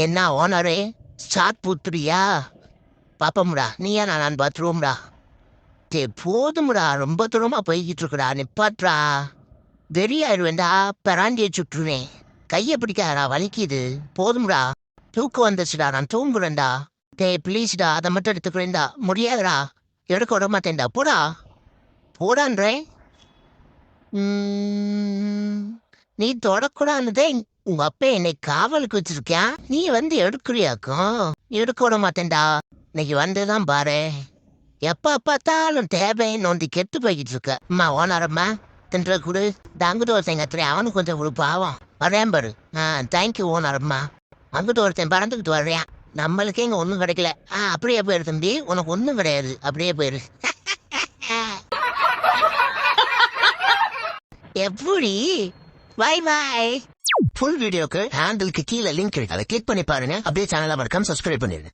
என்ன ஓனரே ஸ்டார்ட் புத்துறியா? பாப்பமுடா நீயா நான் பாத்ரூம்டா. போதும்டா, ரொம்ப தூரமா போய்கிட்டு இருக்குடா, நிப்பாட்றா. வெறியாயிடுவேண்டா, பெராண்டியை சுட்டுருவேன். கையை பிடிக்காதடா, வலிக்குது. போதும்டா, தூக்கம் வந்துச்சுடா, நான் தூங்குறேன்டா. ப்ளீஸ்டா, அதை மட்டும் எடுத்துக்கிறேன்டா. முடியாதுடா, எடுக்க விட மாட்டேன்டா. போடா போடான்றேன். நீ தொடக்கூடாதுதே. உங்க அப்பா என்னை காவலுக்கு வச்சிருக்கியா, நீ வந்து எடுக்கிறியாக்கும். எடுக்க விட மாட்டேன்டா. இன்னைக்கு வந்துதான் பாரு. எப்ப பார்த்தாலும் தேவை நோண்டி கெட்டு போய்கிட்டு இருக்க. அம்மா ஓனரம்மா தின்ற குடு. அங்கிட்டு ஒருத்தன் கத்துறேன், அவனுக்கு கொஞ்சம் கொடு பாவம். வரேன் பாரு. தேங்க்யூ ஓனரம்மா. அங்கிட்டு ஒருத்தன் பறந்துக்கிட்டு வர்றேன். நம்மளுக்கே இங்க ஒன்றும் கிடைக்கல. அப்படியே போயிரு தம்பி, உனக்கு ஒன்றும் கிடையாது. அப்படியே போயிரு. எப்படி? பாய் பாய். ஃபுல் வீடியோக்கு ஹேண்டிலுக்கு கீழே லிங்க் இருக்கு, அதை கிளிக் பண்ணி பாருங்க. அப்படியே சேனலை மறக்காம சப்ஸ்கிரைப் பண்ணிடுங்க.